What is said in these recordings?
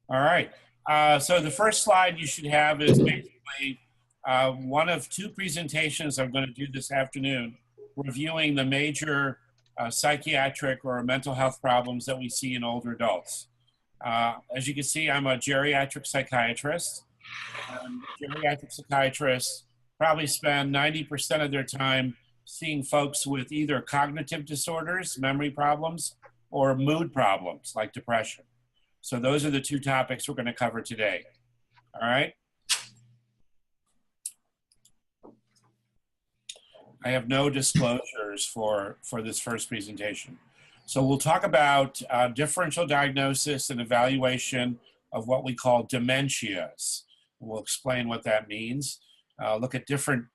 All right. So the first slide you should have is basically one of two presentations I'm going to do this afternoon, reviewing the major psychiatric or mental health problems that we see in older adults. As you can see, I'm a geriatric psychiatrist. Geriatric psychiatrists probably spend 90% of their time seeing folks with either cognitive disorders, memory problems, or mood problems like depression. So those are the two topics we're going to cover today. All right. I have no disclosures for this first presentation. So we'll talk about differential diagnosis and evaluation of what we call dementias. We'll explain what that means. Look at different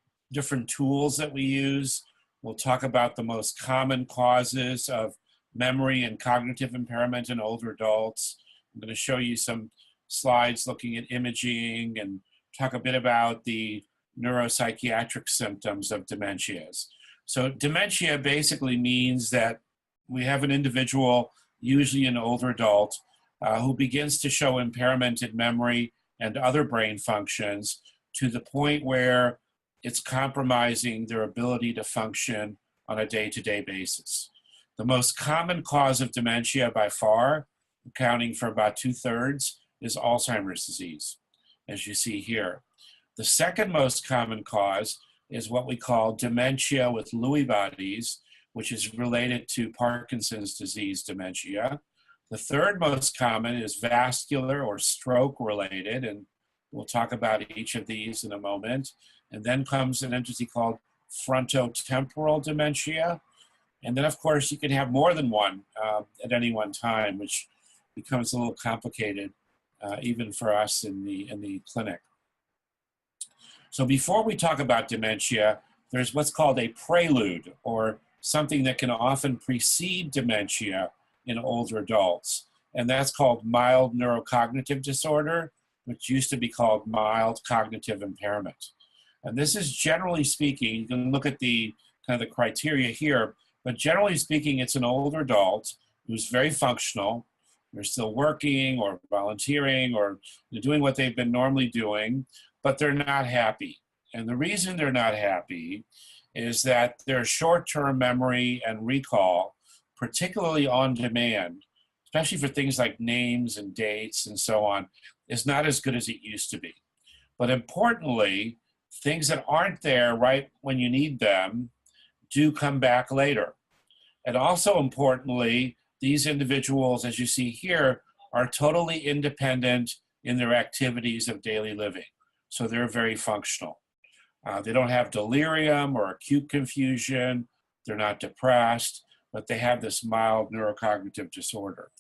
tools that we use. We'll talk about the most common causes of memory and cognitive impairment in older adults. I'm going to show you some slides looking at imaging and talk a bit about the neuropsychiatric symptoms of dementias. So dementia basically means that we have an individual, usually an older adult, who begins to show impairment in memory and other brain functions to the point where it's compromising their ability to function on a day-to-day basis. The most common cause of dementia by far, accounting for about 2/3, is Alzheimer's disease, as you see here. The second most common cause is what we call dementia with Lewy bodies, which is related to Parkinson's disease dementia. The third most common is vascular or stroke related, and we'll talk about each of these in a moment. And then comes an entity called frontotemporal dementia. And then, of course, you can have more than one at any one time, which becomes a little complicated, even for us in the clinic. So before we talk about dementia, there's what's called a prelude, or something that can often precede dementia in older adults. And that's called mild neurocognitive disorder, which used to be called mild cognitive impairment. And this is, generally speaking, you can look at the kind of the criteria here, but generally speaking, it's an older adult who's very functional. They're still working or volunteering or doing what they've been normally doing, but they're not happy. And the reason they're not happy is that their short-term memory and recall, particularly on demand, especially for things like names and dates and so on, is not as good as it used to be. But importantly, things that aren't there right when you need them do come back later. And also importantly, these individuals, as you see here, are totally independent in their activities of daily living. So they're very functional. They don't have delirium or acute confusion. They're not depressed, but they have this mild neurocognitive disorder.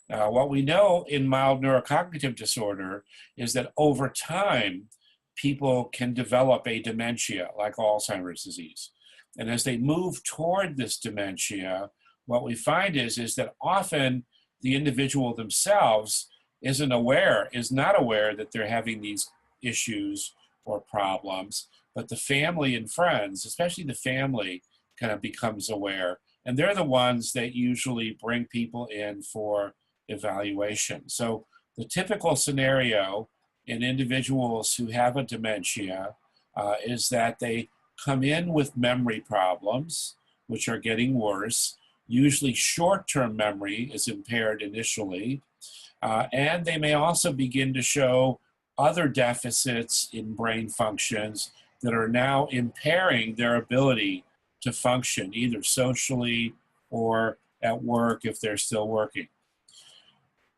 Now, what we know in mild neurocognitive disorder is that over time, people can develop a dementia like Alzheimer's disease. And as they move toward this dementia, what we find is that often the individual themselves is not aware that they're having these issues or problems, but the family and friends, especially the family, kind of becomes aware. And they're the ones that usually bring people in for evaluation. So the typical scenario in individuals who have a dementia is that they come in with memory problems, which are getting worse. Usually short-term memory is impaired initially, and they may also begin to show other deficits in brain functions that are now impairing their ability to function, either socially or at work if they're still working.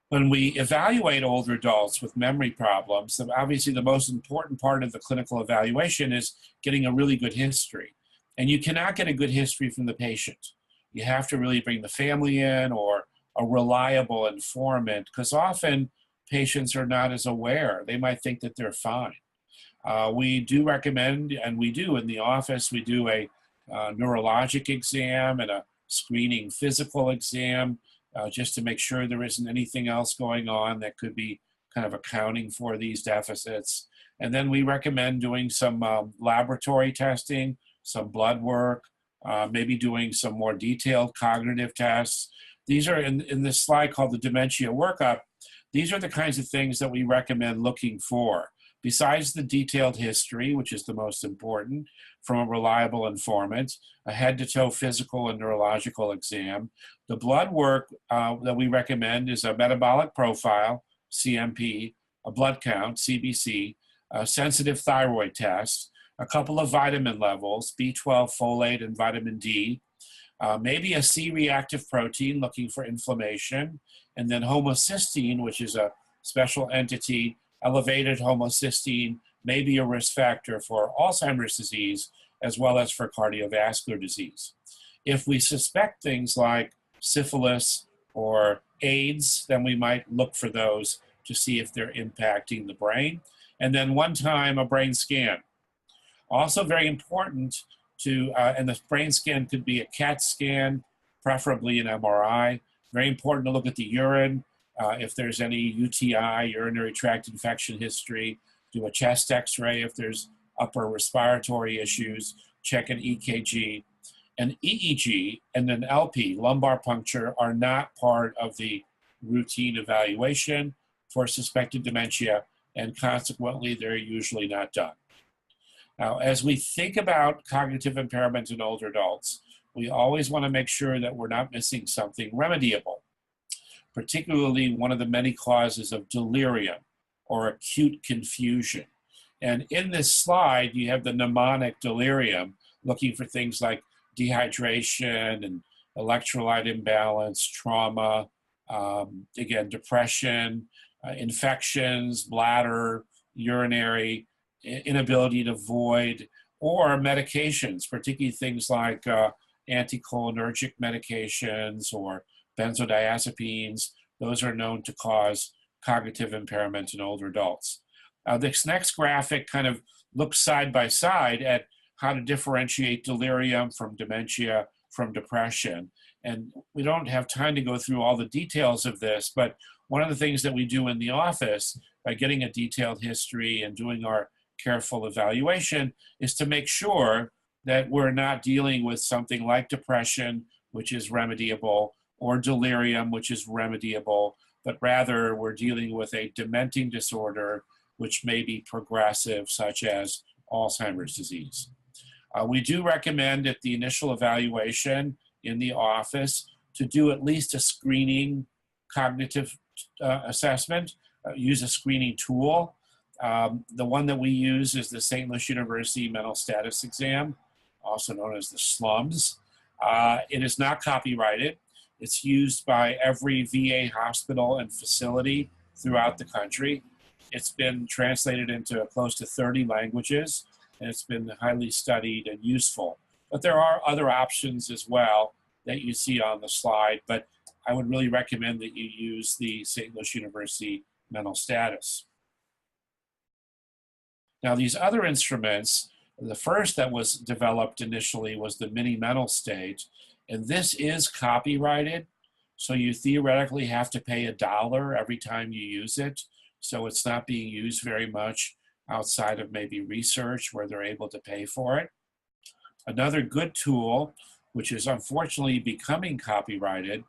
When we evaluate older adults with memory problems, obviously the most important part of the clinical evaluation is getting a really good history. And you cannot get a good history from the patient. You have to really bring the family in or a reliable informant, because often patients are not as aware. They might think that they're fine. We do recommend, and we do in the office, we do a neurologic exam and a screening physical exam just to make sure there isn't anything else going on that could be kind of accounting for these deficits. And then we recommend doing some laboratory testing, some blood work, maybe doing some more detailed cognitive tests. These are in this slide called the dementia workup. These are the kinds of things that we recommend looking for. Besides the detailed history, which is the most important, from a reliable informant, a head-to-toe physical and neurological exam. The blood work that we recommend is a metabolic profile, CMP, a blood count, CBC, a sensitive thyroid test, a couple of vitamin levels, B12, folate, and vitamin D, maybe a C-reactive protein looking for inflammation, and then homocysteine, which is a special entity. Elevated homocysteine may be a risk factor for Alzheimer's disease as well as for cardiovascular disease. If we suspect things like syphilis or AIDS, then we might look for those to see if they're impacting the brain. And then one time, a brain scan. Also very important to, and the brain scan could be a CAT scan, preferably an MRI. Very important to look at the urine. If there's any UTI, urinary tract infection history, do a chest x-ray if there's upper respiratory issues, check an EKG. An EEG and an LP, lumbar puncture, are not part of the routine evaluation for suspected dementia, and consequently, they're usually not done. Now, as we think about cognitive impairment in older adults, we always want to make sure that we're not missing something remediable, particularly one of the many causes of delirium or acute confusion. And in this slide, you have the mnemonic delirium, looking for things like dehydration and electrolyte imbalance, trauma, again, depression, infections, bladder, urinary, inability to void, or medications, particularly things like anticholinergic medications or benzodiazepines. Those are known to cause cognitive impairment in older adults. This next graphic kind of looks side by side at how to differentiate delirium from dementia from depression. And we don't have time to go through all the details of this, but one of the things that we do in the office by getting a detailed history and doing our careful evaluation is to make sure that we're not dealing with something like depression, which is remediable, or delirium, which is remediable, but rather we're dealing with a dementing disorder, which may be progressive, such as Alzheimer's disease. We do recommend at the initial evaluation in the office to do at least a screening cognitive assessment, use a screening tool. The one that we use is the St. Louis University Mental Status Exam, also known as the SLUMS. It is not copyrighted. It's used by every VA hospital and facility throughout the country. It's been translated into close to 30 languages, and it's been highly studied and useful. But there are other options as well that you see on the slide, but I would really recommend that you use the St. Louis University Mental Status. Now, these other instruments, the first that was developed initially was the mini mental state, and this is copyrighted, so you theoretically have to pay $1 every time you use it, so it's not being used very much outside of maybe research where they're able to pay for it. Another good tool, which is unfortunately becoming copyrighted,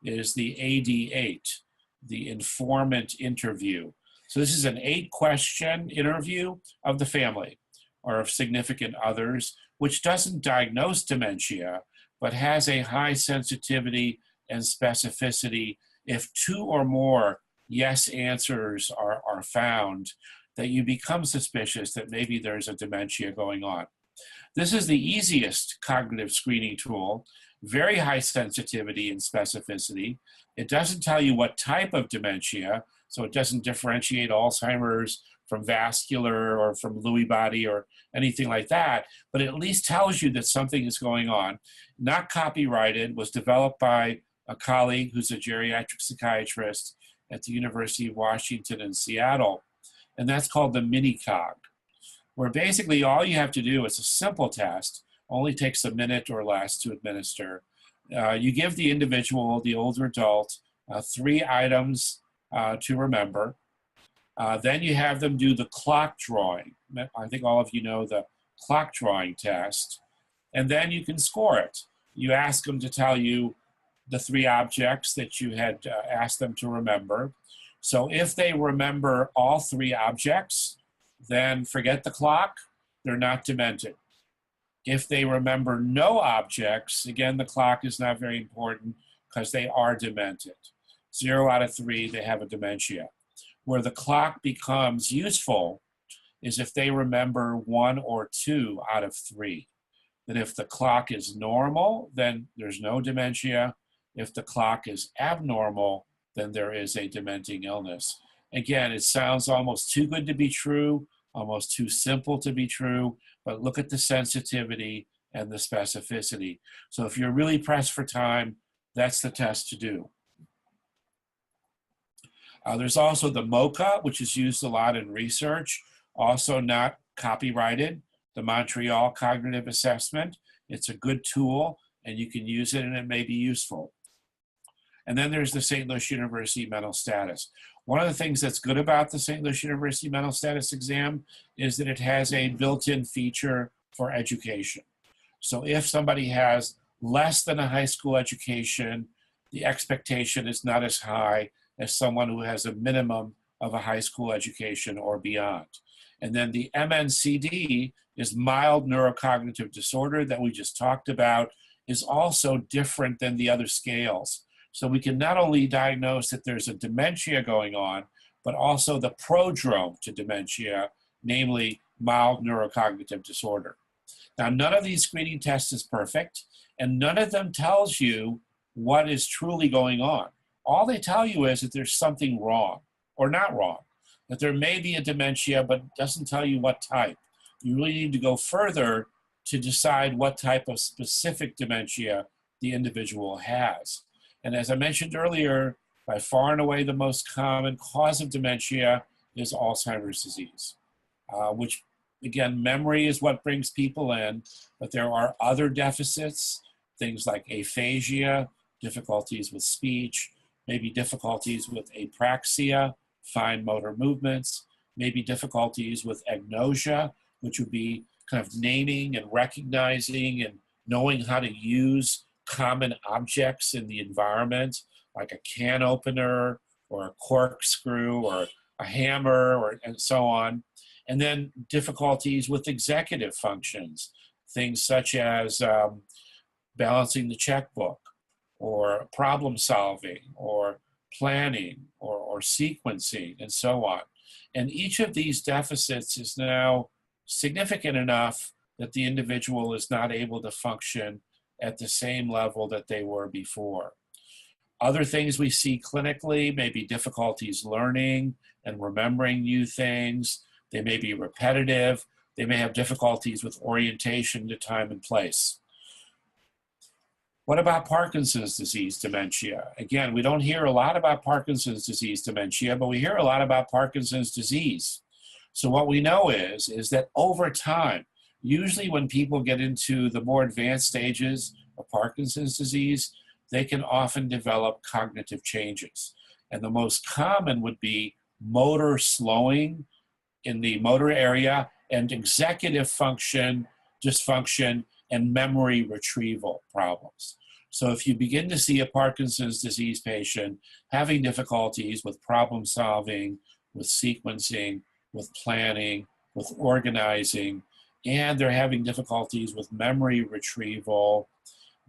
is the AD8, the informant interview. So this is an 8-question interview of the family or of significant others, which doesn't diagnose dementia, but has a high sensitivity and specificity. If 2 or more yes answers are found, that you become suspicious that maybe there's a dementia going on. This is the easiest cognitive screening tool, very high sensitivity and specificity. It doesn't tell you what type of dementia, so it doesn't differentiate Alzheimer's from vascular or from Lewy body or anything like that, but it at least tells you that something is going on. Not copyrighted, was developed by a colleague who's a geriatric psychiatrist at the University of Washington in Seattle, and that's called the Minicog, where basically all you have to do is a simple test, only takes a minute or less to administer. You give the individual, the older adult, 3 items to remember. Then you have them do the clock drawing. I think all of you know the clock drawing test. And then you can score it. You ask them to tell you the 3 objects that you had asked them to remember. So if they remember all three objects, then forget the clock, they're not demented. If they remember no objects, again, the clock is not very important because they are demented. 0 out of 3, they have a dementia. Where the clock becomes useful is if they remember 1 or 2 out of 3. That if the clock is normal, then there's no dementia. If the clock is abnormal, then there is a dementing illness. Again, it sounds almost too good to be true, almost too simple to be true, but look at the sensitivity and the specificity. So if you're really pressed for time, that's the test to do. There's also the MoCA, which is used a lot in research, also not copyrighted, the Montreal Cognitive Assessment. It's a good tool, and you can use it, and it may be useful. And then there's the St. Louis University Mental Status. One of the things that's good about the St. Louis University Mental Status exam is that it has a built-in feature for education. So if somebody has less than a high school education, the expectation is not as high as someone who has a minimum of a high school education or beyond. And then the MNCD is mild neurocognitive disorder that we just talked about, is also different than the other scales. So we can not only diagnose that there's a dementia going on, but also the prodrome to dementia, namely mild neurocognitive disorder. Now, none of these screening tests is perfect, and none of them tells you what is truly going on. All they tell you is that there's something wrong or not wrong, that there may be a dementia, but doesn't tell you what type. You really need to go further to decide what type of specific dementia the individual has. And as I mentioned earlier, by far and away the most common cause of dementia is Alzheimer's disease, which, again, memory is what brings people in, but there are other deficits, things like aphasia, difficulties with speech, maybe difficulties with apraxia, fine motor movements, maybe difficulties with agnosia, which would be kind of naming and recognizing and knowing how to use common objects in the environment, like a can opener or a corkscrew or a hammer and so on. And then difficulties with executive functions, things such as balancing the checkbook or problem solving or planning or sequencing and so on. And each of these deficits is now significant enough that the individual is not able to function at the same level that they were before. Other things we see clinically may be difficulties learning and remembering new things. They may be repetitive. They may have difficulties with orientation to time and place. What about Parkinson's disease dementia? Again, we don't hear a lot about Parkinson's disease dementia, but we hear a lot about Parkinson's disease. So what we know is that over time, usually when people get into the more advanced stages of Parkinson's disease, they can often develop cognitive changes. And the most common would be motor slowing in the motor area and executive function dysfunction and memory retrieval problems. So if you begin to see a Parkinson's disease patient having difficulties with problem solving, with sequencing, with planning, with organizing, and they're having difficulties with memory retrieval,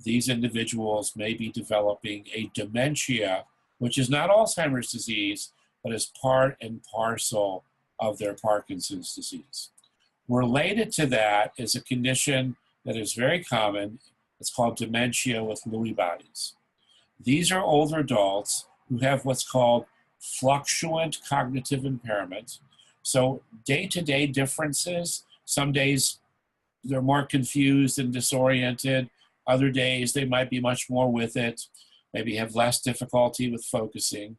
these individuals may be developing a dementia, which is not Alzheimer's disease, but is part and parcel of their Parkinson's disease. Related to that is a condition that is very common. It's called dementia with Lewy bodies. These are older adults who have what's called fluctuant cognitive impairment. So day-to-day differences, some days they're more confused and disoriented. Other days they might be much more with it, maybe have less difficulty with focusing.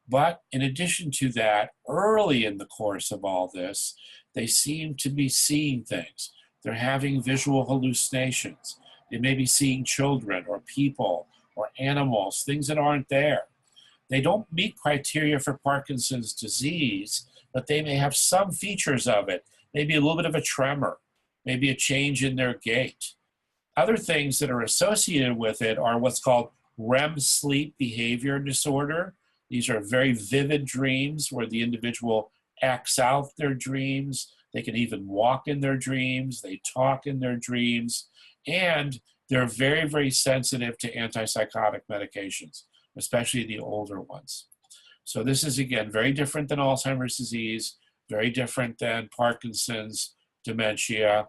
But in addition to that, early in the course of all this, they seem to be seeing things. They're having visual hallucinations. They may be seeing children or people or animals, things that aren't there. They don't meet criteria for Parkinson's disease, but they may have some features of it, maybe a little bit of a tremor, maybe a change in their gait. Other things that are associated with it are what's called REM sleep behavior disorder. These are very vivid dreams where the individual acts out their dreams. They can even walk in their dreams. They talk in their dreams. And they're very, very sensitive to antipsychotic medications, especially the older ones. So this is, again, very different than Alzheimer's disease, very different than Parkinson's, dementia,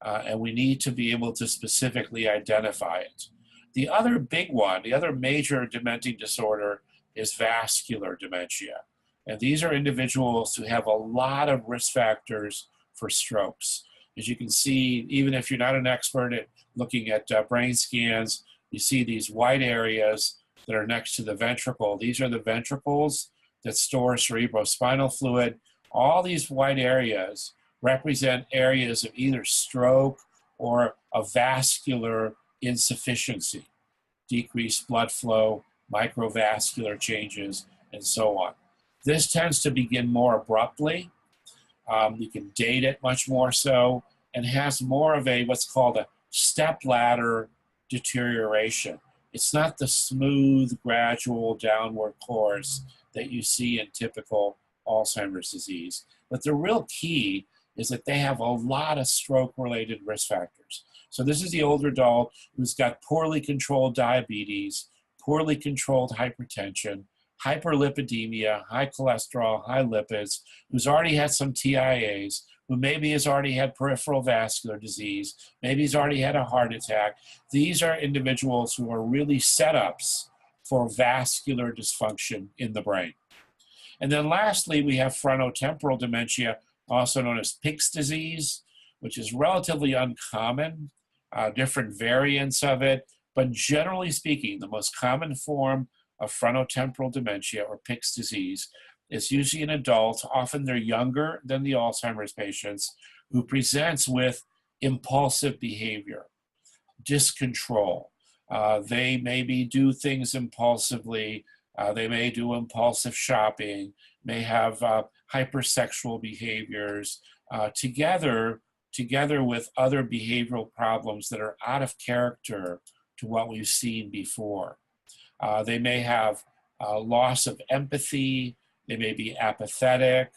and we need to be able to specifically identify it. The other big one, the other major dementing disorder is vascular dementia. And these are individuals who have a lot of risk factors for strokes. As you can see, even if you're not an expert at looking at brain scans, you see these white areas that are next to the ventricle. These are the ventricles that store cerebrospinal fluid. All these white areas represent areas of either stroke or a vascular insufficiency, decreased blood flow, microvascular changes, and so on. This tends to begin more abruptly. You can date it much more so, and has more of a what's called a stepladder deterioration. It's not the smooth, gradual downward course that you see in typical Alzheimer's disease. But the real key is that they have a lot of stroke-related risk factors. So this is the older adult who's got poorly controlled diabetes, poorly controlled hypertension, hyperlipidemia, high cholesterol, high lipids, who's already had some TIAs, who maybe has already had peripheral vascular disease, maybe he's already had a heart attack. These are individuals who are really setups for vascular dysfunction in the brain. And then lastly, we have frontotemporal dementia, also known as Pick's disease, which is relatively uncommon, different variants of it, but generally speaking, the most common form of frontotemporal dementia or Pick's disease is usually an adult. Often they're younger than the Alzheimer's patients, who presents with impulsive behavior, discontrol. They maybe do things impulsively. They may do impulsive shopping, may have hypersexual behaviors, together with other behavioral problems that are out of character to what we've seen before. They may have loss of empathy. They may be apathetic.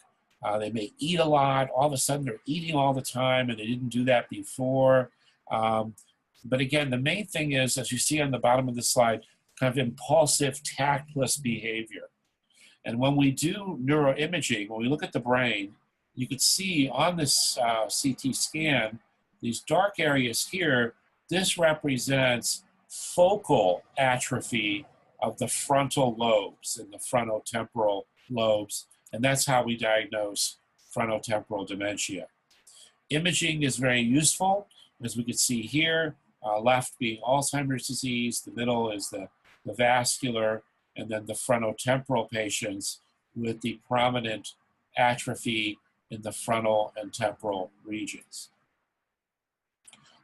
They may eat a lot. All of a sudden, they're eating all the time, and they didn't do that before. But again, the main thing is, as you see on the bottom of the slide, kind of impulsive, tactless behavior. And when we do neuroimaging, when we look at the brain, you could see on this CT scan, these dark areas here, this represents focal atrophy of the frontal lobes and the frontotemporal lobes, and that's how we diagnose frontotemporal dementia. Imaging is very useful, as we can see here, left being Alzheimer's disease, the middle is the vascular, and then the frontotemporal patients with the prominent atrophy in the frontal and temporal regions.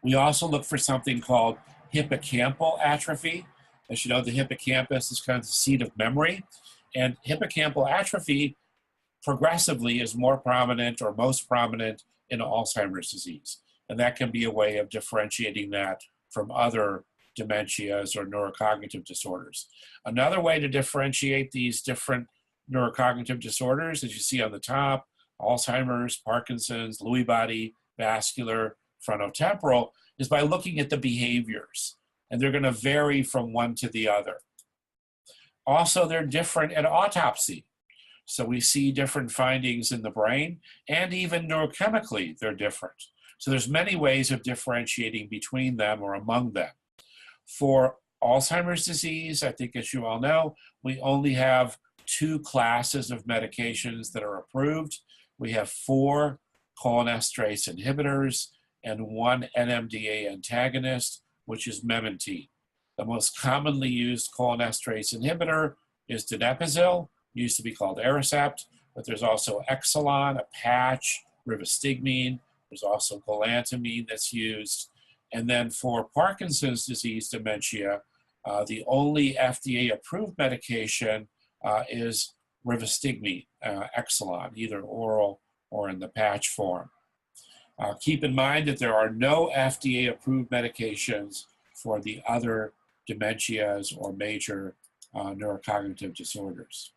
We also look for something called hippocampal atrophy. As you know, the hippocampus is kind of the seat of memory, and hippocampal atrophy progressively is more prominent or most prominent in Alzheimer's disease. And that can be a way of differentiating that from other dementias or neurocognitive disorders. Another way to differentiate these different neurocognitive disorders, as you see on the top, Alzheimer's, Parkinson's, Lewy body, vascular, frontotemporal, is by looking at the behaviors. And they're going to vary from one to the other. Also, they're different at autopsy. So we see different findings in the brain, and even neurochemically, they're different. So there's many ways of differentiating between them or among them. For Alzheimer's disease, I think as you all know, we only have 2 classes of medications that are approved. We have 4 cholinesterase inhibitors and 1 NMDA antagonist, which is memantine. The most commonly used cholinesterase inhibitor is donepezil, used to be called Aricept, but there's also Exelon, a patch, rivastigmine. There's also galantamine that's used. And then for Parkinson's disease dementia, the only FDA-approved medication is rivastigmine, Exelon, either oral or in the patch form. Keep in mind that there are no FDA-approved medications for the other dementias or major neurocognitive disorders.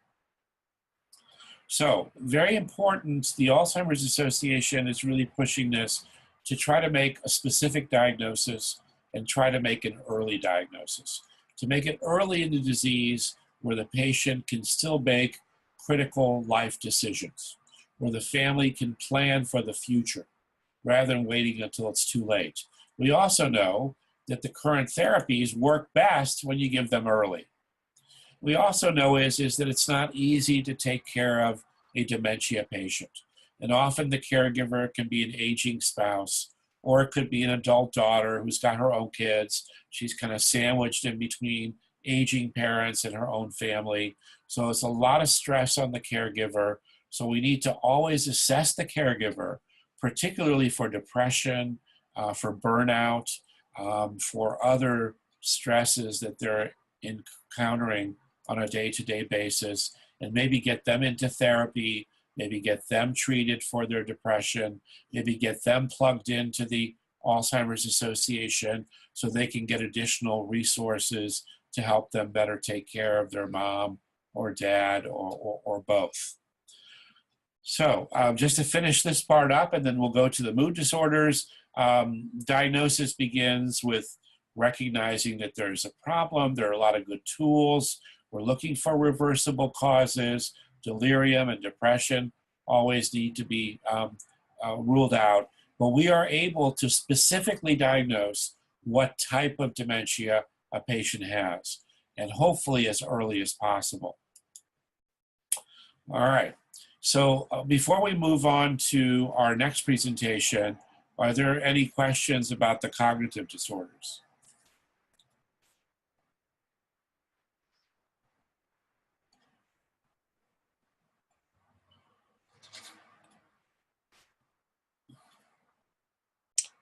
So very important, the Alzheimer's Association is really pushing this to try to make a specific diagnosis and try to make an early diagnosis. To make it early in the disease where the patient can still make critical life decisions, where the family can plan for the future rather than waiting until it's too late. We also know that the current therapies work best when you give them early. We also know is that it's not easy to take care of a dementia patient. And often the caregiver can be an aging spouse, or it could be an adult daughter who's got her own kids. She's kind of sandwiched in between aging parents and her own family. So it's a lot of stress on the caregiver. So we need to always assess the caregiver, particularly for depression, for burnout, for other stresses that they're encountering on a day-to-day basis, and maybe get them into therapy, maybe get them treated for their depression, maybe get them plugged into the Alzheimer's Association so they can get additional resources to help them better take care of their mom or dad or both. So just to finish this part up, and then we'll go to the mood disorders. Diagnosis begins with recognizing that there's a problem. There are a lot of good tools. We're looking for reversible causes. Delirium and depression always need to be ruled out. But we are able to specifically diagnose what type of dementia a patient has, and hopefully as early as possible. All right. So before we move on to our next presentation, are there any questions about the cognitive disorders?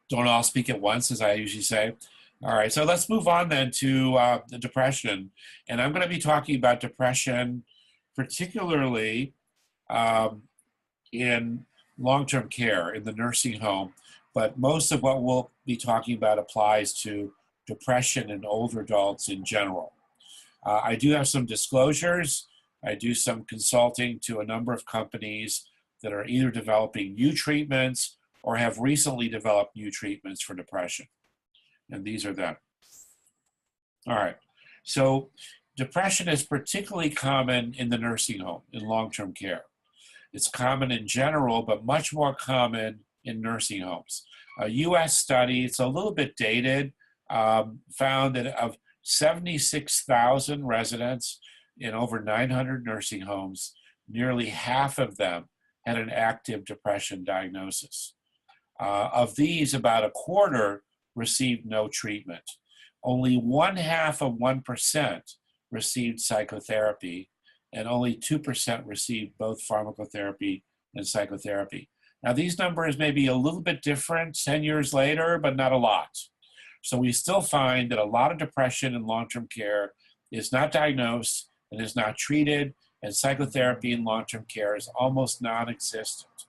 Don't all speak at once, as I usually say. All right, so let's move on then to the depression. And I'm going to be talking about depression, particularly in long-term care, in the nursing home. But most of what we'll be talking about applies to depression in older adults in general. I do have some disclosures. I do some consulting to a number of companies that are either developing new treatments or have recently developed new treatments for depression. And these are them. All right. So depression is particularly common in the nursing home, in long-term care. It's common in general, but much more common in nursing homes. A US study, it's a little bit dated, found that of 76,000 residents in over 900 nursing homes, nearly half of them had an active depression diagnosis. Of these, about a quarter received no treatment. Only 0.5% received psychotherapy, and only 2% received both pharmacotherapy and psychotherapy. Now, these numbers may be a little bit different 10 years later, but not a lot. So we still find that a lot of depression in long-term care is not diagnosed and is not treated, and psychotherapy in long-term care is almost non-existent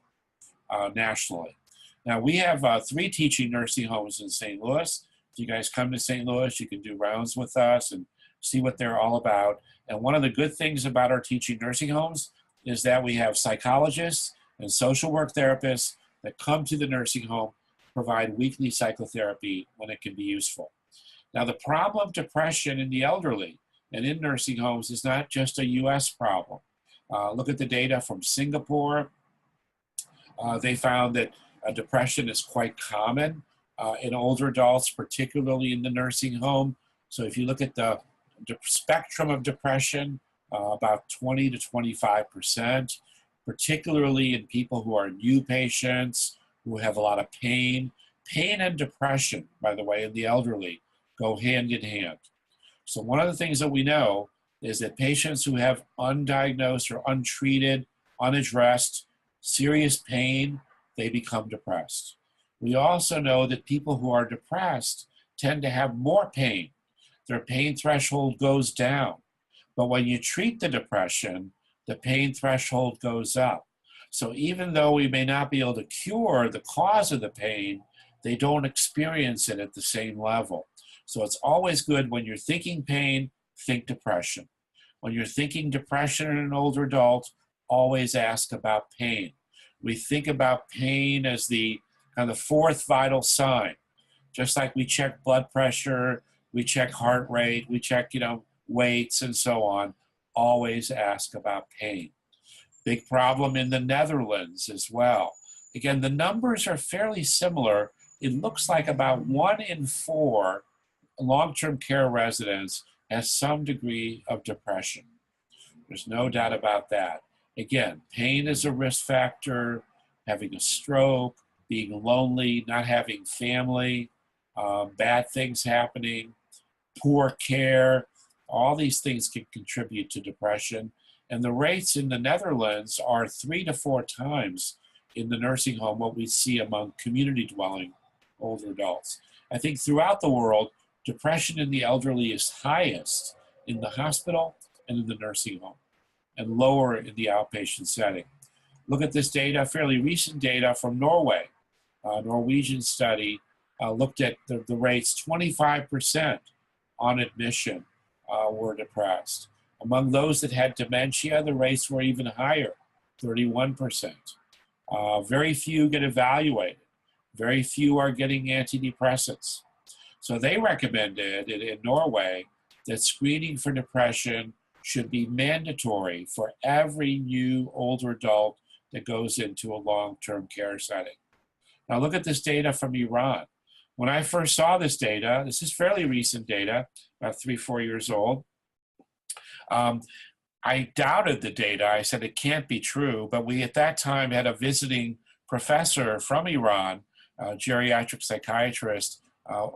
nationally. Now, we have 3 teaching nursing homes in St. Louis. If you guys come to St. Louis, you can do rounds with us and see what they're all about. And one of the good things about our teaching nursing homes is that we have psychologists and social work therapists that come to the nursing home, provide weekly psychotherapy when it can be useful. Now, the problem of depression in the elderly and in nursing homes is not just a US problem. Look at the data from Singapore. They found that depression is quite common in older adults, particularly in the nursing home. So if you look at the spectrum of depression, about 20 to 25%, particularly in people who are new patients, who have a lot of pain. Pain and depression, by the way, in the elderly go hand in hand. So one of the things that we know is that patients who have undiagnosed or untreated, unaddressed, serious pain, they become depressed. We also know that people who are depressed tend to have more pain. Their pain threshold goes down. But when you treat the depression, the pain threshold goes up. So even though we may not be able to cure the cause of the pain, they don't experience it at the same level. So it's always good when you're thinking pain, think depression. When you're thinking depression in an older adult, always ask about pain. We think about pain as the kind of fourth vital sign. Just like we check blood pressure, we check heart rate, we check, weights and so on, always ask about pain. Big problem in the Netherlands as well. Again, the numbers are fairly similar. It looks like about 1 in 4 long-term care residents has some degree of depression. There's no doubt about that. Again, pain is a risk factor, having a stroke, being lonely, not having family, bad things happening, poor care, all these things can contribute to depression. And the rates in the Netherlands are 3 to 4 times in the nursing home what we see among community dwelling older adults. I think throughout the world, depression in the elderly is highest in the hospital and in the nursing home, and lower in the outpatient setting. Look at this data, fairly recent data from Norway. A Norwegian study looked at the rates. 25% on admission were depressed. Among those that had dementia, the rates were even higher, 31%. Very few get evaluated. Very few are getting antidepressants. So they recommended in Norway that screening for depression should be mandatory for every new older adult that goes into a long-term care setting. Now look at this data from Iran. When I first saw this data, this is fairly recent data, about 3-4 years old, I doubted the data. I said it can't be true, but we at that time had a visiting professor from Iran, a geriatric psychiatrist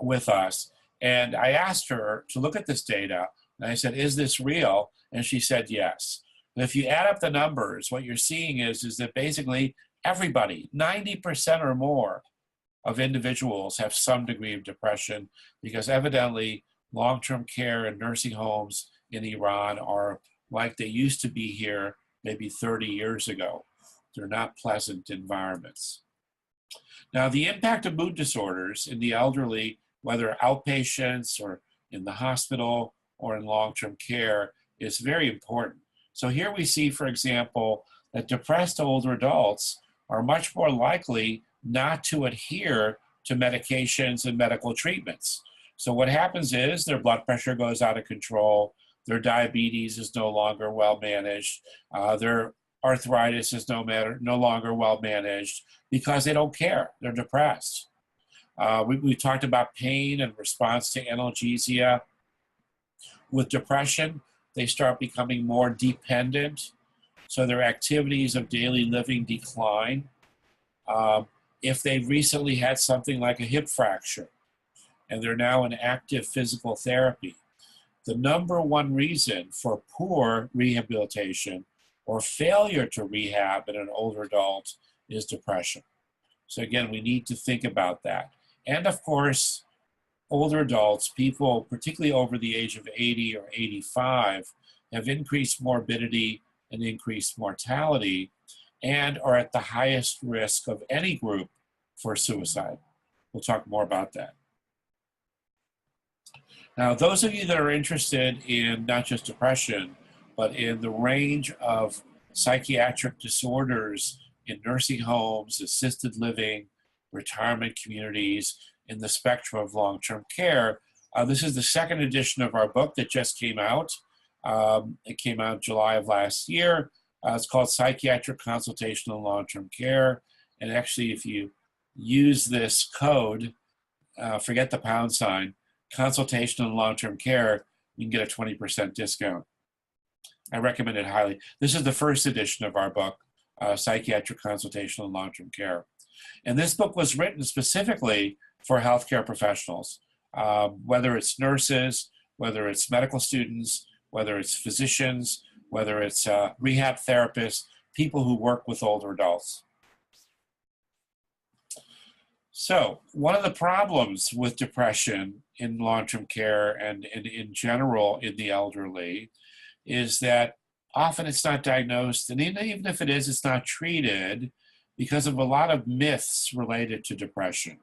with us, and I asked her to look at this data, and I said, is this real? And she said yes. And if you add up the numbers, what you're seeing is that basically everybody, 90% or more of individuals have some degree of depression, because evidently long-term care and nursing homes in Iran are like they used to be here maybe 30 years ago. They're not pleasant environments. Now, the impact of mood disorders in the elderly, whether outpatients or in the hospital or in long-term care, is very important. So here we see, for example, that depressed older adults are much more likely not to adhere to medications and medical treatments. So what happens is their blood pressure goes out of control, their diabetes is no longer well managed, their arthritis is no longer well managed, because they don't care, they're depressed. We talked about pain and response to analgesia. With depression, they start becoming more dependent, so their activities of daily living decline. If they've recently had something like a hip fracture and they're now in active physical therapy, the number one reason for poor rehabilitation or failure to rehab in an older adult is depression. So again, we need to think about that. And of course, older adults, people particularly over the age of 80 or 85, have increased morbidity and increased mortality, and are at the highest risk of any group for suicide. We'll talk more about that. Now, those of you that are interested in not just depression, but in the range of psychiatric disorders in nursing homes, assisted living, retirement communities, in the spectrum of long-term care, this is the second edition of our book that just came out. It came out in July of last year. It's called Psychiatric Consultation in Long-Term Care. And actually, if you use this code, forget the pound sign, consultation in long-term care, you can get a 20% discount. I recommend it highly. This is the first edition of our book, Psychiatric Consultation in Long-Term Care. And this book was written specifically for healthcare professionals, whether it's nurses, whether it's medical students, whether it's physicians, whether it's rehab therapists, people who work with older adults. So one of the problems with depression in long-term care and in general in the elderly is that often it's not diagnosed, and even if it is, it's not treated because of a lot of myths related to depression.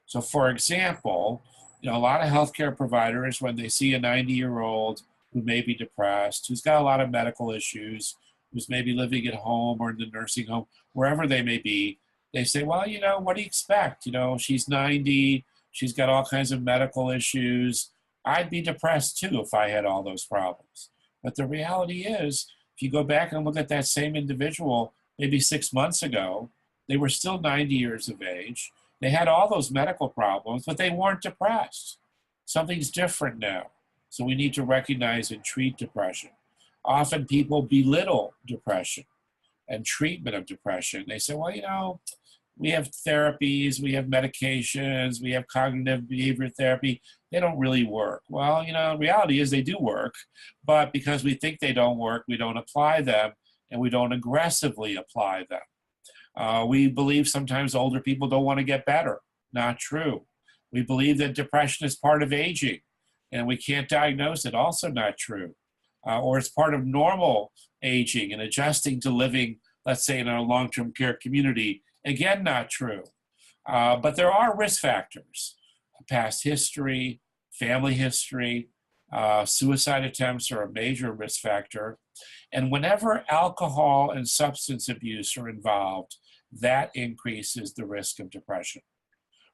So for example, a lot of healthcare providers, when they see a 90-year-old who may be depressed, who's got a lot of medical issues, who's maybe living at home or in the nursing home, wherever they may be, they say, well, what do you expect? She's 90, she's got all kinds of medical issues. I'd be depressed too if I had all those problems. But the reality is, if you go back and look at that same individual maybe 6 months ago, they were still 90 years of age. They had all those medical problems, but they weren't depressed. Something's different now. So we need to recognize and treat depression. Often people belittle depression and treatment of depression. They say, well, we have therapies, we have medications, we have cognitive behavior therapy. They don't really work. Well, the reality is they do work, but because we think they don't work, we don't apply them, and we don't aggressively apply them. We believe sometimes older people don't want to get better. Not true. We believe that depression is part of aging, and we can't diagnose it. Also not true. Or it's part of normal aging and adjusting to living, let's say, in a long-term care community. Again, not true. But there are risk factors. Past history, family history, suicide attempts are a major risk factor. And whenever alcohol and substance abuse are involved, that increases the risk of depression.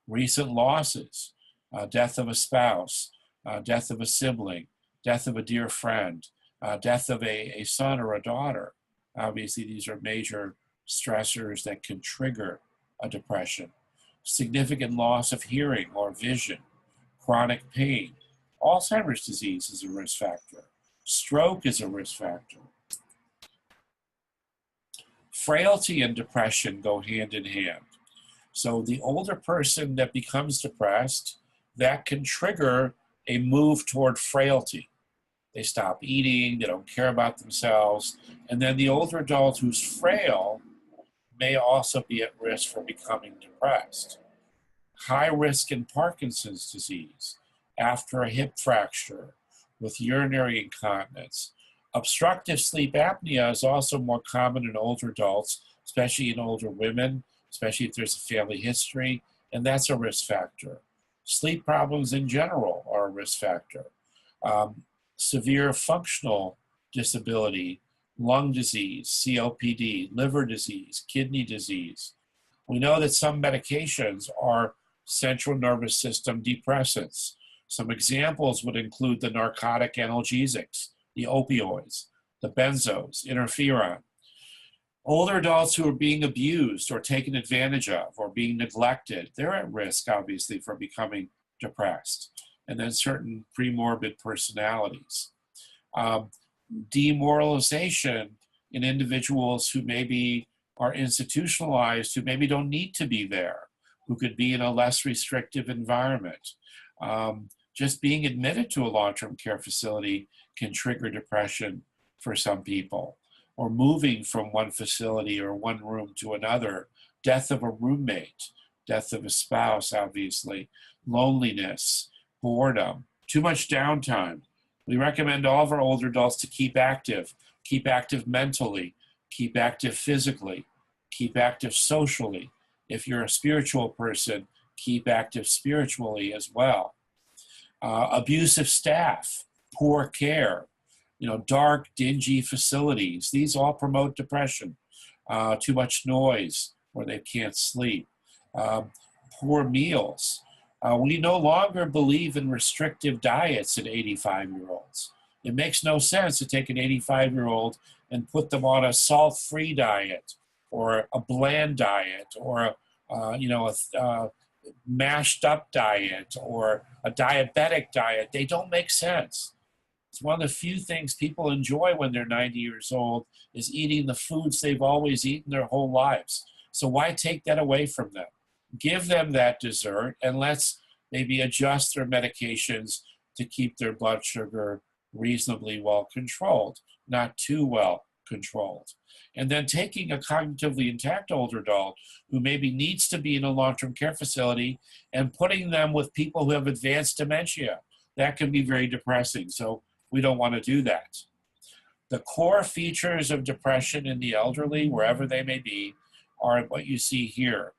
Recent losses, death of a spouse, death of a sibling, death of a dear friend, death of a son or a daughter. Obviously, these are major stressors that can trigger a depression. Significant loss of hearing or vision, chronic pain. Alzheimer's disease is a risk factor. Stroke is a risk factor. Frailty and depression go hand in hand. So the older person that becomes depressed, that can trigger a move toward frailty. They stop eating, they don't care about themselves. And then the older adult who's frail may also be at risk for becoming depressed. High risk in Parkinson's disease, after a hip fracture, with urinary incontinence. Obstructive sleep apnea is also more common in older adults, especially in older women, especially if there's a family history, and that's a risk factor. Sleep problems in general are a risk factor. Severe functional disability, lung disease, COPD, liver disease, kidney disease. We know that some medications are central nervous system depressants. Some examples would include the narcotic analgesics, the opioids, the benzos, interferon. Older adults who are being abused or taken advantage of or being neglected, they're at risk, obviously, for becoming depressed. And then certain premorbid personalities. Demoralization in individuals who maybe are institutionalized, who maybe don't need to be there, who could be in a less restrictive environment. Just being admitted to a long-term care facility can trigger depression for some people, or moving from one facility or one room to another, death of a roommate, death of a spouse, obviously, loneliness, boredom, too much downtime. We recommend all of our older adults to keep active mentally, keep active physically, keep active socially. If you're a spiritual person, keep active spiritually as well. Abusive staff, poor care, dark, dingy facilities. These all promote depression. Too much noise, or they can't sleep. Poor meals. We no longer believe in restrictive diets in 85-year-olds. It makes no sense to take an 85-year-old and put them on a salt-free diet or a bland diet or a mashed up diet or a diabetic diet. They don't make sense. It's one of the few things people enjoy when they're 90 years old is eating the foods they've always eaten their whole lives. So why take that away from them? Give them that dessert, and let's maybe adjust their medications to keep their blood sugar reasonably well controlled, not too well controlled. And then taking a cognitively intact older adult who maybe needs to be in a long-term care facility and putting them with people who have advanced dementia. That can be very depressing, so we don't want to do that. The core features of depression in the elderly, wherever they may be, are what you see here.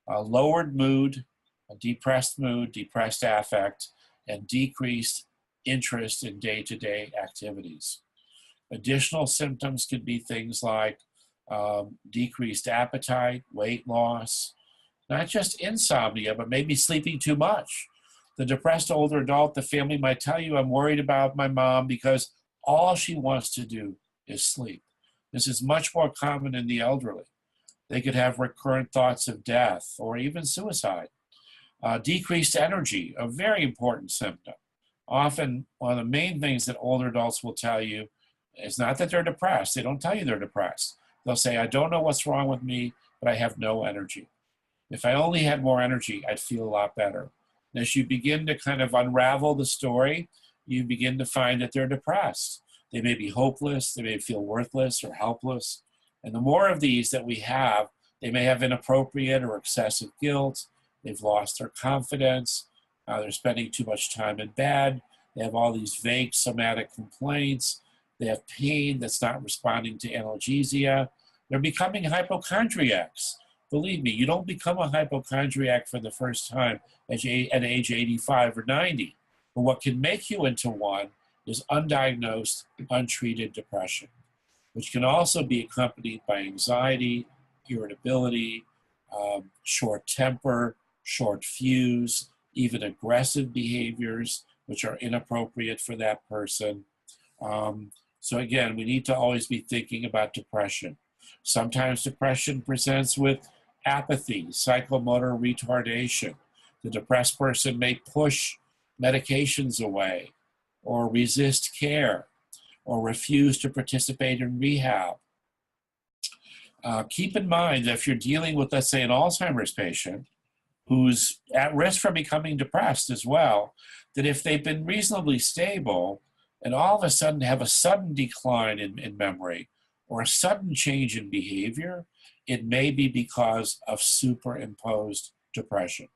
A lowered mood, a depressed mood, depressed affect, and decreased interest in day-to-day activities. Additional symptoms could be things like decreased appetite, weight loss, not just insomnia, but maybe sleeping too much. The depressed older adult, the family might tell you, I'm worried about my mom because all she wants to do is sleep. This is much more common in the elderly. They could have recurrent thoughts of death or even suicide. Decreased energy, a very important symptom. Often, one of the main things that older adults will tell you is not that they're depressed. They don't tell you they're depressed. They'll say, I don't know what's wrong with me, but I have no energy. If I only had more energy, I'd feel a lot better. And as you begin to kind of unravel the story, you begin to find that they're depressed. They may be hopeless, they may feel worthless or helpless. And the more of these that we have, they may have inappropriate or excessive guilt, they've lost their confidence, they're spending too much time in bed, they have all these vague somatic complaints, they have pain that's not responding to analgesia, they're becoming hypochondriacs. Believe me, you don't become a hypochondriac for the first time at age 85 or 90. But what can make you into one is undiagnosed, untreated depression, which can also be accompanied by anxiety, irritability, short temper, short fuse, even aggressive behaviors, which are inappropriate for that person. So again, we need to always be thinking about depression. Sometimes depression presents with apathy, psychomotor retardation. The depressed person may push medications away or resist care or refuse to participate in rehab. Keep in mind that if you're dealing with, let's say, an Alzheimer's patient who's at risk for becoming depressed as well, that if they've been reasonably stable and all of a sudden have a sudden decline in memory or a sudden change in behavior, it may be because of superimposed depression.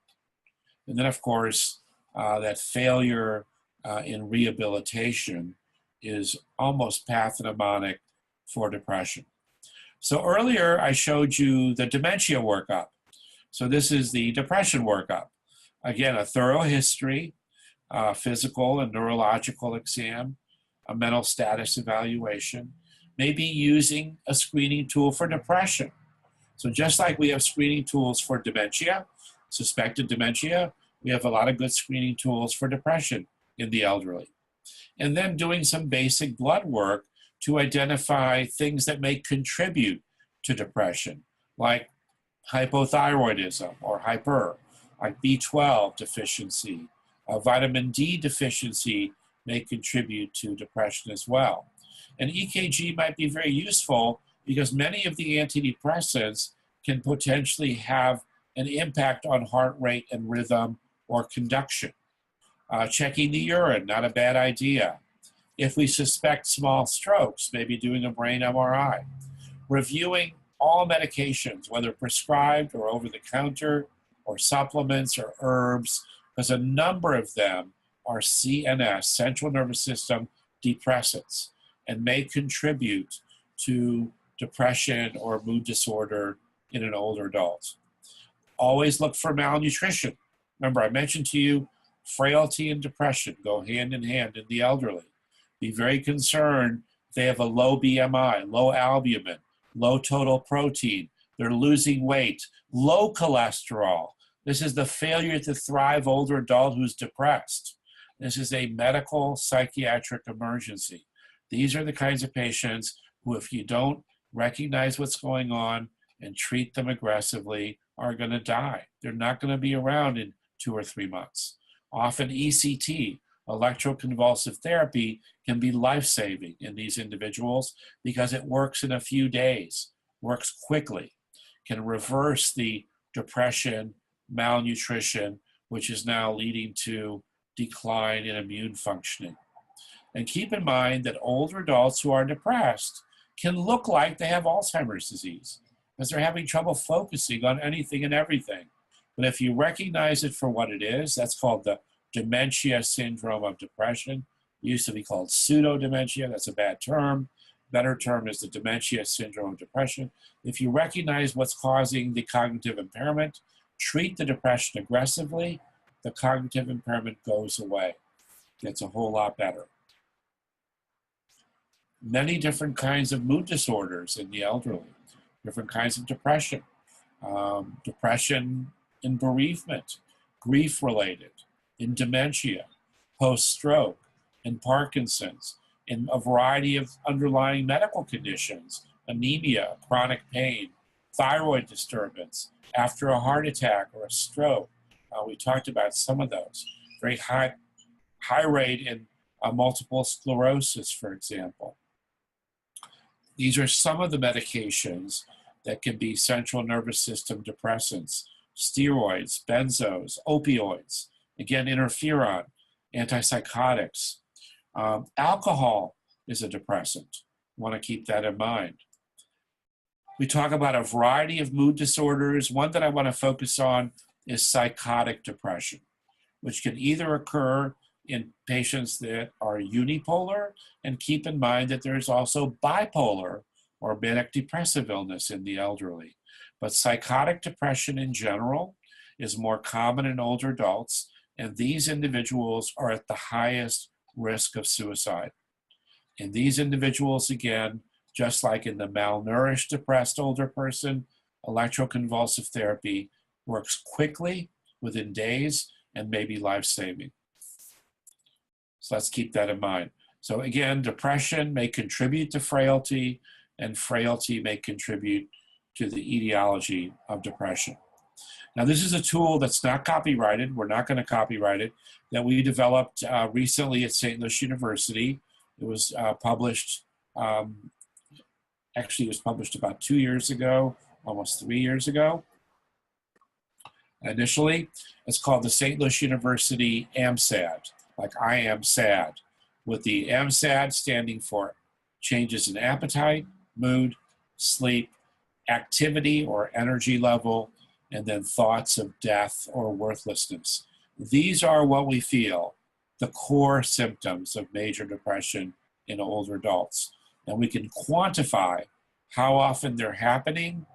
And then, of course, that failure in rehabilitation is almost pathognomonic for depression. So earlier, I showed you the dementia workup. So this is the depression workup. Again, a thorough history, physical and neurological exam, a mental status evaluation, maybe using a screening tool for depression. So just like we have screening tools for dementia, suspected dementia, we have a lot of good screening tools for depression in the elderly. And then doing some basic blood work to identify things that may contribute to depression, like hypothyroidism or hyper, like B12 deficiency, vitamin D deficiency may contribute to depression as well. And EKG might be very useful because many of the antidepressants can potentially have an impact on heart rate and rhythm or conduction. Checking the urine, not a bad idea. If we suspect small strokes, maybe doing a brain MRI. Reviewing all medications, whether prescribed or over the counter, or supplements or herbs, because a number of them are CNS, central nervous system depressants, and may contribute to depression or mood disorder in an older adult. Always look for malnutrition. Remember, I mentioned to you, frailty and depression go hand in hand in the elderly. Be very concerned if they have a low BMI, low albumin, low total protein, they're losing weight, low cholesterol. This is the failure to thrive older adult who's depressed. This is a medical psychiatric emergency. These are the kinds of patients who, if you don't recognize what's going on and treat them aggressively, are going to die. They're not going to be around in 2 or 3 months. Often ECT, electroconvulsive therapy, can be life-saving in these individuals because it works in a few days, works quickly, can reverse the depression, malnutrition, which is now leading to decline in immune functioning. And keep in mind that older adults who are depressed can look like they have Alzheimer's disease because they're having trouble focusing on anything and everything. But if you recognize it for what it is, that's called the dementia syndrome of depression. It used to be called pseudo-dementia. That's a bad term. Better term is the dementia syndrome of depression. If you recognize what's causing the cognitive impairment, treat the depression aggressively, the cognitive impairment goes away. Gets a whole lot better. many different kinds of mood disorders in the elderly, different kinds of depression, depression in bereavement, grief-related, in dementia, post-stroke, in Parkinson's, in a variety of underlying medical conditions, anemia, chronic pain, thyroid disturbance, after a heart attack or a stroke. We talked about some of those. Very high rate in multiple sclerosis, for example. These are some of the medications that can be central nervous system depressants: steroids, benzos, opioids, again, interferon, antipsychotics. Alcohol is a depressant. Want to keep that in mind. We talk about a variety of mood disorders. One that I want to focus on is psychotic depression, which can either occur in patients that are unipolar, and keep in mind that there's also bipolar or manic depressive illness in the elderly. But psychotic depression in general is more common in older adults, and these individuals are at the highest risk of suicide. In these individuals, again, just like in the malnourished, depressed older person, electroconvulsive therapy works quickly, within days, and may be life-saving. So let's keep that in mind. So again, depression may contribute to frailty, and frailty may contribute to the etiology of depression. Now, this is a tool that's not copyrighted. We're not going to copyright it, that we developed recently at St. Louis University. It was published, actually it was published about 2 years ago, almost 3 years ago. Initially, it's called the St. Louis University AMSAD, like I am sad, with the AMSAD standing for changes in appetite, mood, sleep, activity or energy level, and then thoughts of death or worthlessness. These are what we feel, the core symptoms of major depression in older adults. And we can quantify how often they're happening,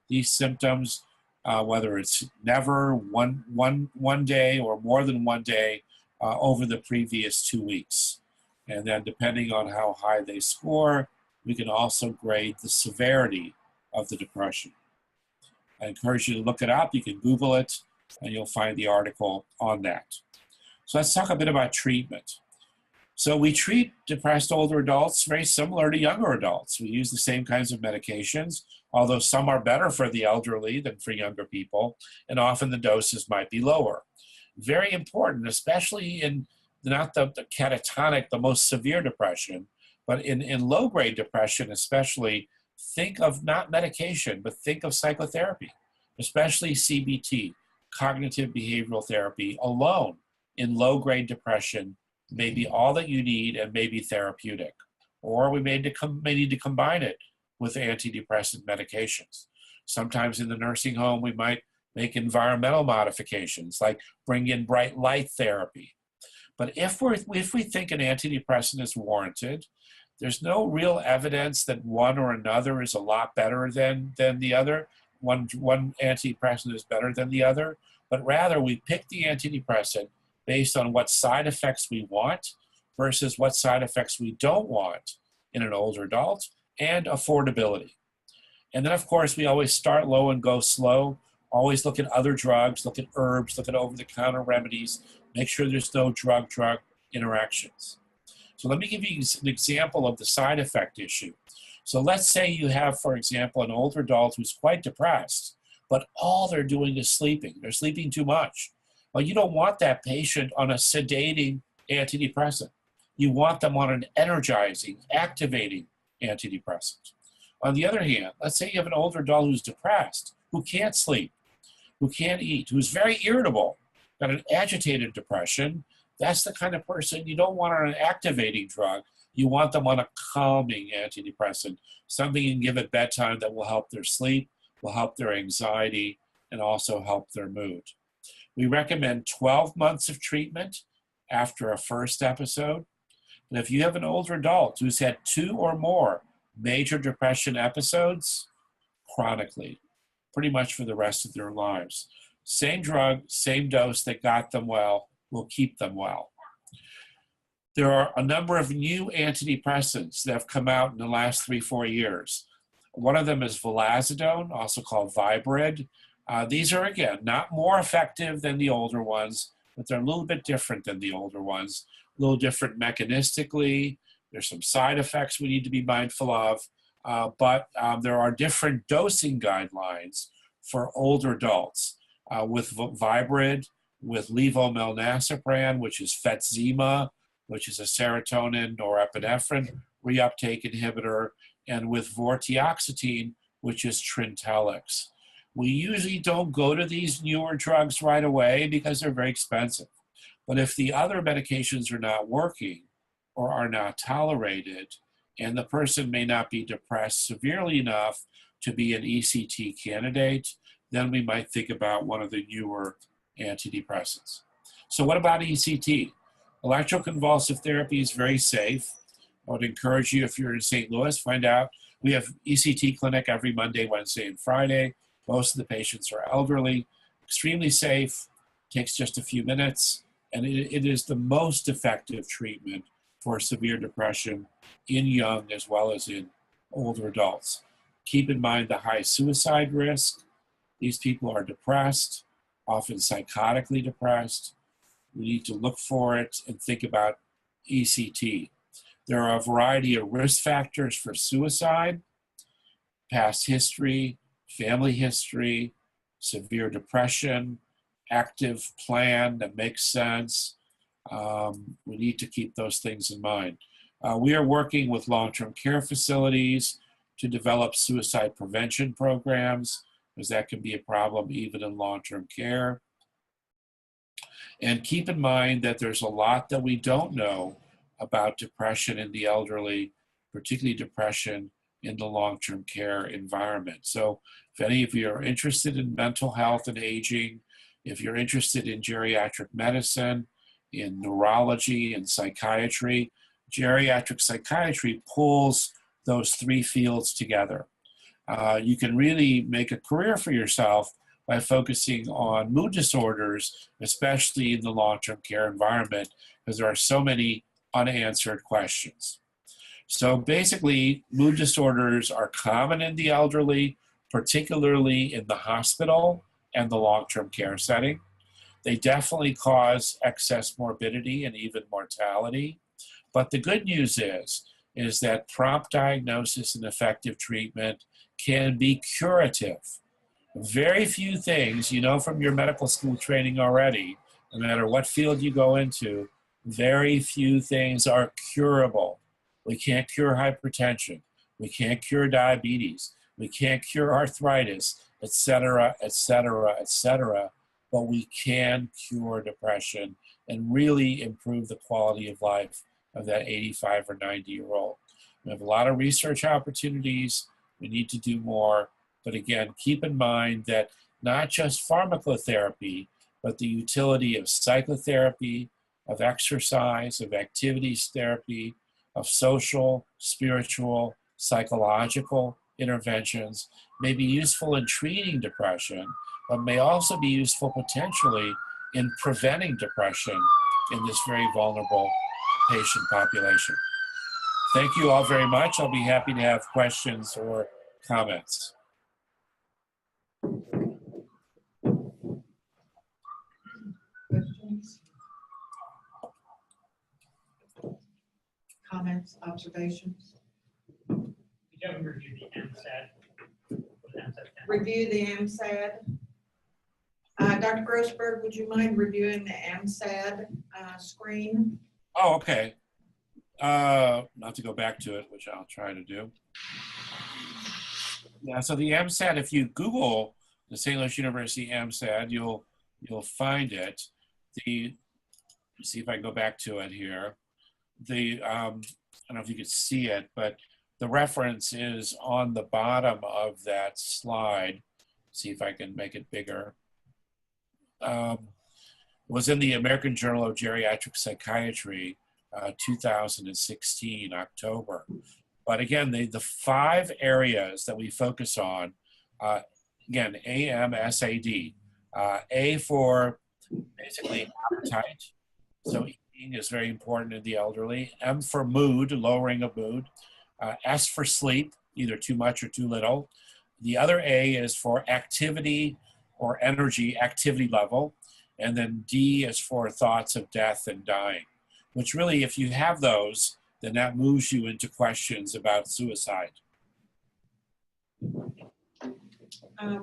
these symptoms, whether it's never, one day or more than one day over the previous 2 weeks. And then depending on how high they score, we can also grade the severity of the depression. I encourage you to look it up. You can Google it, and you'll find the article on that. So let's talk a bit about treatment. So we treat depressed older adults very similar to younger adults. We use the same kinds of medications, although some are better for the elderly than for younger people, and often the doses might be lower. Very important, especially in not the catatonic, the most severe depression, but in low-grade depression especially, think of not medication, but think of psychotherapy, especially CBT, cognitive behavioral therapy alone in low-grade depression may be all that you need and may be therapeutic. Or we may need to combine it with antidepressant medications. Sometimes in the nursing home, we might make environmental modifications, like bring in bright light therapy. But if we think an antidepressant is warranted, there's no real evidence that one or another is a lot better than the other. One antidepressant is better than the other, but rather we pick the antidepressant based on what side effects we want versus what side effects we don't want in an older adult, and affordability. And then, of course, we always start low and go slow. Always look at other drugs, look at herbs, look at over-the-counter remedies, make sure there's no drug-drug interactions. So let me give you an example of the side effect issue. So let's say you have, for example, an older adult who's quite depressed, but all they're doing is sleeping. They're sleeping too much. Well, you don't want that patient on a sedating antidepressant. You want them on an energizing, activating antidepressant. On the other hand, let's say you have an older adult who's depressed, who can't sleep, who can't eat, who's very irritable, got an agitated depression. That's the kind of person you don't want on an activating drug. You want them on a calming antidepressant, something you can give at bedtime that will help their sleep, will help their anxiety, and also help their mood. We recommend 12 months of treatment after a first episode. And if you have an older adult who's had 2 or more major depression episodes, chronically, pretty much for the rest of their lives. Same drug, same dose that got them well will keep them well. There are a number of new antidepressants that have come out in the last 3-4 years. One of them is vilazodone, also called Vybrid. These are, again, not more effective than the older ones, but they're a little bit different than the older ones, a little different mechanistically. There's some side effects we need to be mindful of, but there are different dosing guidelines for older adults. With Vybrid, with levomilnacipran, which is Fetzima, which is a serotonin norepinephrine reuptake inhibitor, and with vortioxetine, which is Trintellix. We usually don't go to these newer drugs right away because they're very expensive. But if the other medications are not working or are not tolerated, and the person may not be depressed severely enough to be an ECT candidate, then we might think about one of the newer antidepressants. So what about ECT? Electroconvulsive therapy is very safe. I would encourage you, if you're in St. Louis, find out. We have ECT clinic every Monday, Wednesday, and Friday. Most of the patients are elderly, extremely safe, takes just a few minutes, and it is the most effective treatment for severe depression in young as well as in older adults. Keep in mind the high suicide risk. These people are depressed, often psychotically depressed. We need to look for it and think about ECT. There are a variety of risk factors for suicide: past history, family history, severe depression, active plan that makes sense. We need to keep those things in mind. We are working with long-term care facilities to develop suicide prevention programs, because that can be a problem even in long-term care. And keep in mind that there's a lot that we don't know about depression in the elderly, particularly depression in the long-term care environment. So if any of you are interested in mental health and aging, if you're interested in geriatric medicine, in neurology and psychiatry, geriatric psychiatry pulls those three fields together. You can really make a career for yourself by focusing on mood disorders, especially in the long-term care environment, because there are so many unanswered questions. So basically, mood disorders are common in the elderly, particularly in the hospital and the long-term care setting. They definitely cause excess morbidity and even mortality. But the good news is that prompt diagnosis and effective treatment can be curative. Very few things, you know from your medical school training already, no matter what field you go into, very few things are curable. We can't cure hypertension. We can't cure diabetes. We can't cure arthritis, etc., etc., etc. But we can cure depression and really improve the quality of life of that 85 or 90-year-old. We have a lot of research opportunities. We need to do more. But again, keep in mind that not just pharmacotherapy, but the utility of psychotherapy, of exercise, of activities therapy, of social, spiritual, psychological interventions may be useful in treating depression, but may also be useful potentially in preventing depression in this very vulnerable patient population. Thank you all very much. I'll be happy to have questions or comments. Questions? Comments, observations? You haven't reviewed the MSAD. Review the MSAD. Dr. Grossberg, would you mind reviewing the MSAD screen? Oh, okay. Not to go back to it, which I'll try to do. Yeah, so the MSAD, if you Google the St. Louis University MSAD, you'll find it. Let's see if I can go back to it here. I don't know if you could see it, but the reference is on the bottom of that slide. See if I can make it bigger. Was in the American Journal of Geriatric Psychiatry, 2016, October. But again, the 5 areas that we focus on, again, AMSAD. A for basically appetite. So is very important in the elderly. M for mood, lowering of mood. S for sleep, either too much or too little. The other A is for activity or energy, activity level. And then D is for thoughts of death and dying, which really, if you have those, then that moves you into questions about suicide.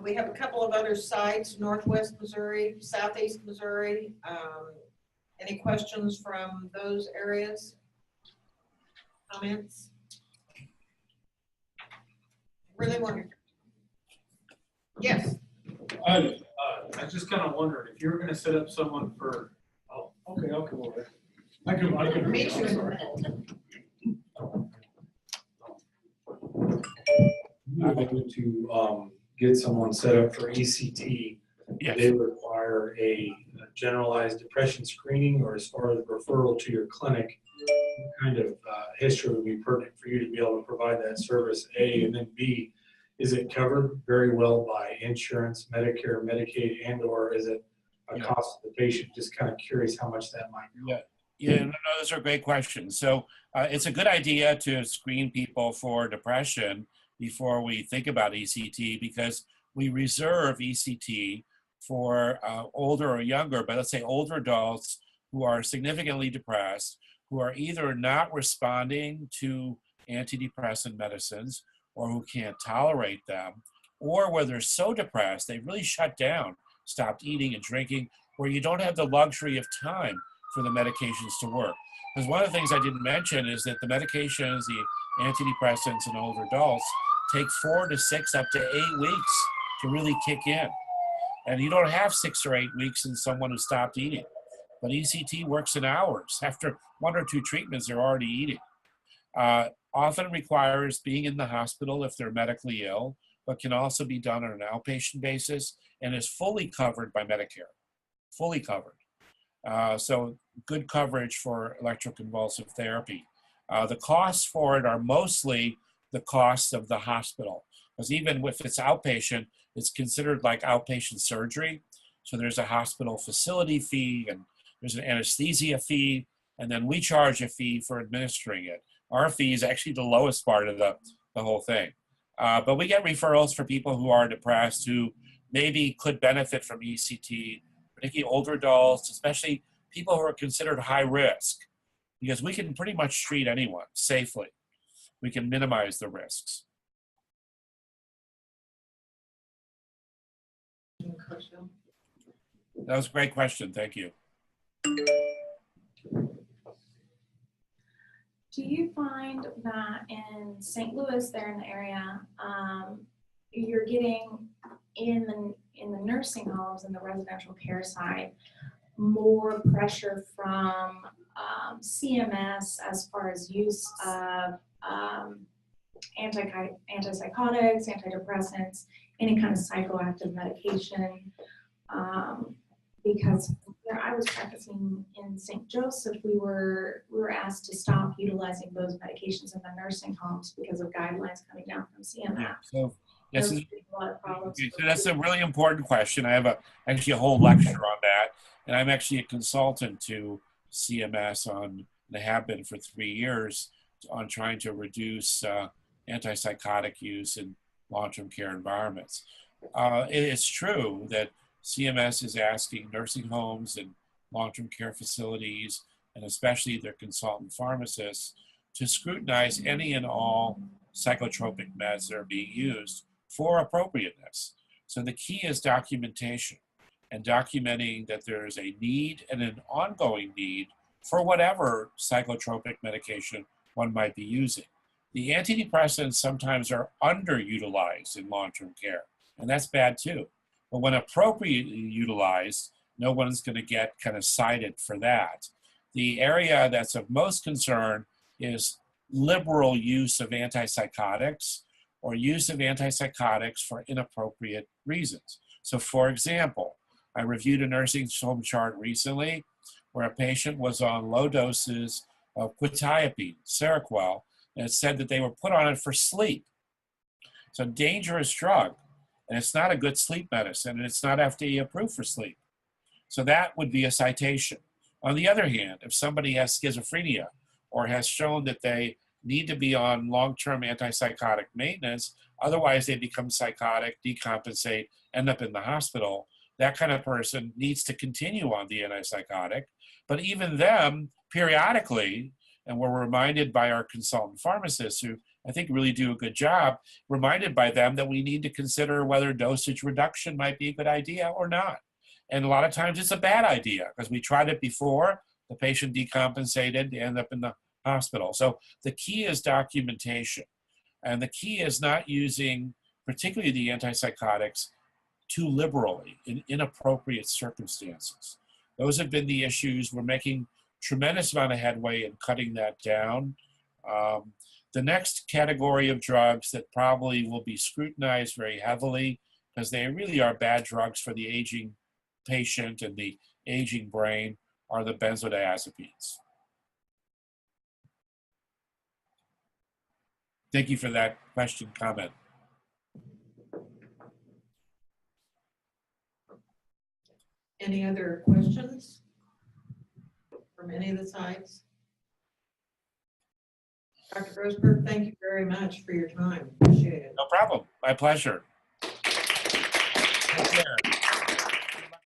We have a couple of other sites, Northwest Missouri, Southeast Missouri. Any questions from those areas? Comments? Really wonderful. Yes. I just kind of wondered if you were going to set up someone for. Oh, okay, I'll come over. I can. Me too. You're able to get someone set up for ECT. Yes. They require a generalized depression screening, or as far as referral to your clinic, what kind of history would be pertinent for you to be able to provide that service, A, and then B, is it covered very well by insurance, Medicare, Medicaid, and or is it a cost to the patient? Just kind of curious how much that might be. Yeah, no, those are great questions. So it's a good idea to screen people for depression before we think about ECT, because we reserve ECT for older or younger, but let's say older adults who are significantly depressed, who are either not responding to antidepressant medicines or who can't tolerate them, or where they're so depressed, they really shut down, stopped eating and drinking, where you don't have the luxury of time for the medications to work. Because one of the things I didn't mention is that the medications, the antidepressants in older adults, take 4 to 6 up to 8 weeks to really kick in. And you don't have 6 or 8 weeks in someone who stopped eating. But ECT works in hours. After 1 or 2 treatments, they're already eating. Often requires being in the hospital if they're medically ill, but can also be done on an outpatient basis and is fully covered by Medicare, fully covered. So good coverage for electroconvulsive therapy. The costs for it are mostly the cost of the hospital, because even if it's outpatient, it's considered like outpatient surgery. So there's a hospital facility fee, and there's an anesthesia fee, and then we charge a fee for administering it. Our fee is actually the lowest part of the whole thing. But we get referrals for people who are depressed, who maybe could benefit from ECT, particularly older adults, especially people who are considered high risk, because we can pretty much treat anyone safely. We can minimize the risks. That was a great question. Thank you. Do you find that in St. Louis, there in the area, you're getting in the nursing homes and the residential care side more pressure from CMS as far as use of antipsychotics, antidepressants, any kind of psychoactive medication? Because where I was practicing in St. Joseph, we were asked to stop utilizing those medications in the nursing homes because of guidelines coming down from CMS. Yeah, so yes, a lot of problems. so that's a really important question. I have actually a whole lecture on that, and I'm actually a consultant to CMS and I have been for 3 years on trying to reduce antipsychotic use in long-term care environments. It's true that CMS is asking nursing homes and long-term care facilities, and especially their consultant pharmacists, to scrutinize any and all psychotropic meds that are being used for appropriateness. So the key is documentation, and documenting that there is a need and an ongoing need for whatever psychotropic medication one might be using. The antidepressants sometimes are underutilized in long-term care, and that's bad too. But when appropriately utilized, no one's going to get kind of cited for that. The area that's of most concern is liberal use of antipsychotics or use of antipsychotics for inappropriate reasons. So for example, I reviewed a nursing home chart recently where a patient was on low doses of quetiapine, Seroquel, and it said that they were put on it for sleep. It's a dangerous drug, and it's not a good sleep medicine, and it's not FDA approved for sleep. So that would be a citation. On the other hand, if somebody has schizophrenia or has shown that they need to be on long-term antipsychotic maintenance, otherwise they become psychotic, decompensate, end up in the hospital, that kind of person needs to continue on the antipsychotic. But even them, periodically, and we're reminded by our consultant pharmacists, who I think really do a good job, reminded by them that we need to consider whether dosage reduction might be a good idea or not. And a lot of times it's a bad idea because we tried it before, the patient decompensated, end up in the hospital. So the key is documentation. And the key is not using, particularly the antipsychotics, too liberally in inappropriate circumstances. Those have been the issues. We're making tremendous amount of headway in cutting that down. The next category of drugs that probably will be scrutinized very heavily, because they really are bad drugs for the aging patient and the aging brain, are the benzodiazepines. Thank you for that question, comment. Any other questions from any of the sides? Dr. Grossberg, thank you very much for your time. Appreciate it. No problem. My pleasure. Take care.